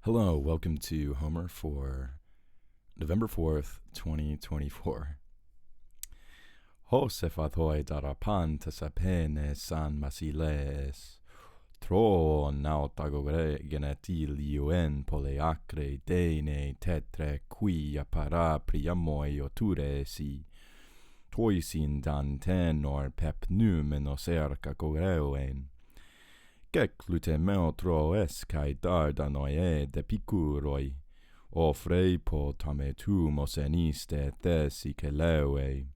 Hello, welcome to Homer for November 4th, 2024. Hosefathoi darapan tasapene san masiles. Tro nautagore genetilioen poleacre dene tetre qui appara priamoi oturesi. Toisin dan tenor pep numenos erca coreoen. Geklute meotro es kai dardanoe de picuroi, ofrei po tametu moseniste thesi keleue,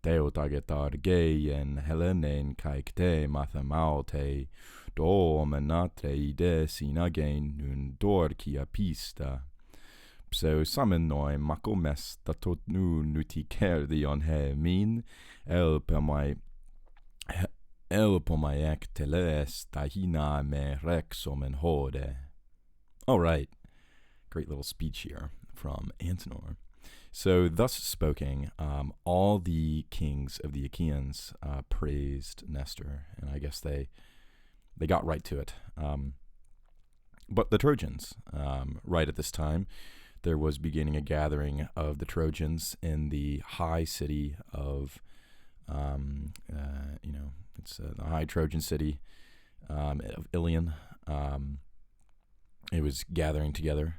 deotagetar geien Helenen kai kte mathemaute, do menatre ide sinagen nun dorkia pista. Pseu samenoi makomes datot nu nutikerdion he min, el per mai Elpomaek teles tahina me rexomen hode. All right, great little speech here from Antenor. So, thus spoken, all the kings of the Achaeans praised Nestor, and I guess they got right to it. But the Trojans, right at this time, there was beginning a gathering of the Trojans in the high city of, it's the high Trojan city of Ilion. It was gathering together,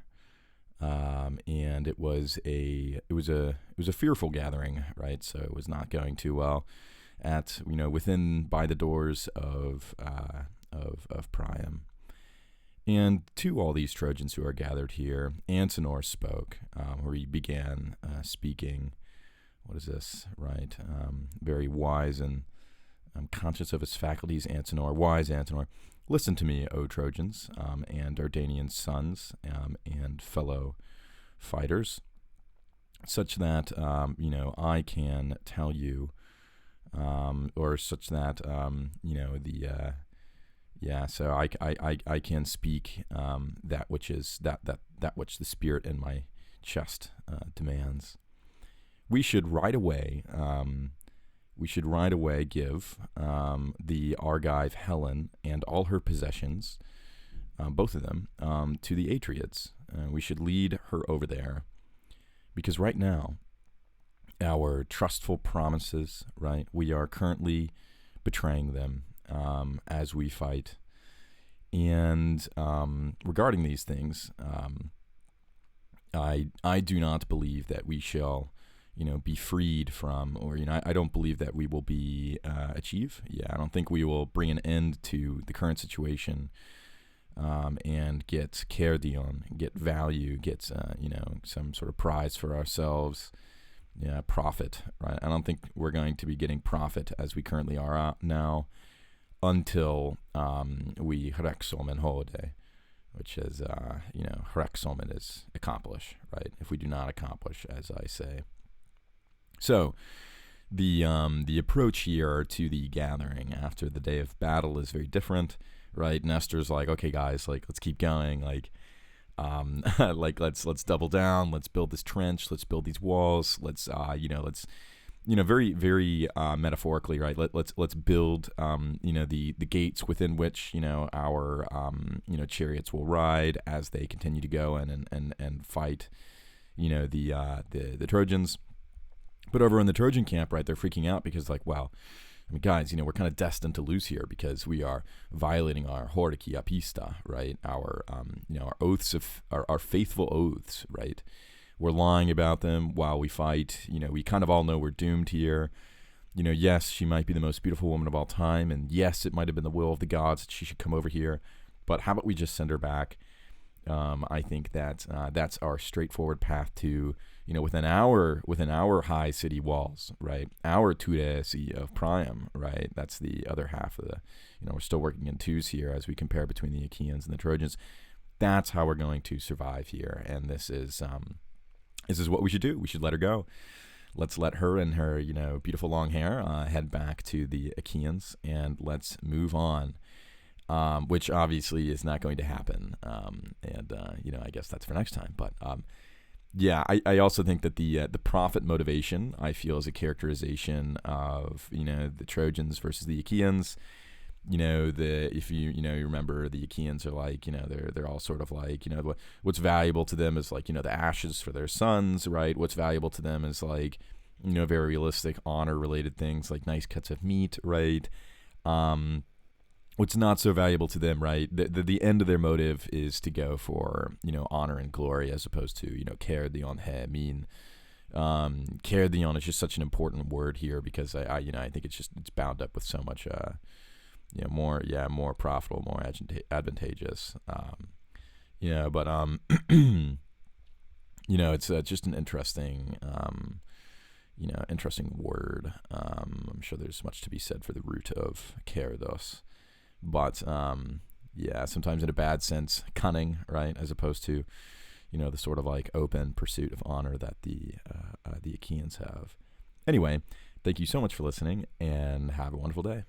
and it was a fearful gathering, right? So it was not going too well at within by the doors of Priam. And to all these Trojans who are gathered here, Antenor spoke, where he began speaking. What is this, right? Very wise and conscious of his faculties, Antenor, wise Antenor. Listen to me, O Trojans, and Dardanian sons, and fellow fighters, such that, I can tell you, or such that, so I can speak that which is that which the spirit in my chest demands. We should right away give the Argive Helen and all her possessions, both of them, to the Atriids. We should lead her over there, because right now, our trustful promises, right, we are currently betraying them as we fight. And regarding these things, I do not believe that we shall be freed from, or, I don't believe that we will be, I don't think we will bring an end to the current situation, and get Kerdion, get value, get, some sort of prize for ourselves, profit, right? I don't think we're going to be getting profit as we currently are now until, we Hrexomen Hode, which is, Hrexomen is accomplish, right? If we do not accomplish, as I say. So, the approach here to the gathering after the day of battle is very different, right? Nestor's like, okay, guys, let's keep going, let's double down, let's build this trench, let's build these walls, let's very very metaphorically, right? Let's build the gates within which our chariots will ride as they continue to go and fight the Trojans. But over in the Trojan camp, right, they're freaking out because, wow, guys, we're kind of destined to lose here because we are violating our hortikia pista, right? Our, our oaths our faithful oaths, right? We're lying about them while we fight. We kind of all know we're doomed here. Yes, she might be the most beautiful woman of all time, and yes, it might have been the will of the gods that she should come over here. But how about we just send her back? I think that that's our straightforward path to, within our high city walls, right? Our Tudesi of Priam, right? That's the other half of the, we're still working in twos here as we compare between the Achaeans and the Trojans. That's how we're going to survive here, and this is what we should do. We should let her go. Let's let her and her, beautiful long hair head back to the Achaeans, and let's move on. Which obviously is not going to happen, and I guess that's for next time. But I also think that the profit motivation, I feel, is a characterization of the Trojans versus the Achaeans. if you remember, the Achaeans are like, they're all sort of like, what's valuable to them is like, the ashes for their sons, right? What's valuable to them is like, very realistic honor related things like nice cuts of meat, right? What's not so valuable to them, right? The end of their motive is to go for, honor and glory, as opposed to, kerdion he mean. Kerdion is just such an important word here because I think it's bound up with so much, more profitable, more advantageous, but it's just an interesting, interesting word. I'm sure there's much to be said for the root of kerdos, but sometimes in a bad sense, cunning, right, as opposed to, the sort of like open pursuit of honor that the Achaeans have. Anyway, thank you so much for listening, and have a wonderful day.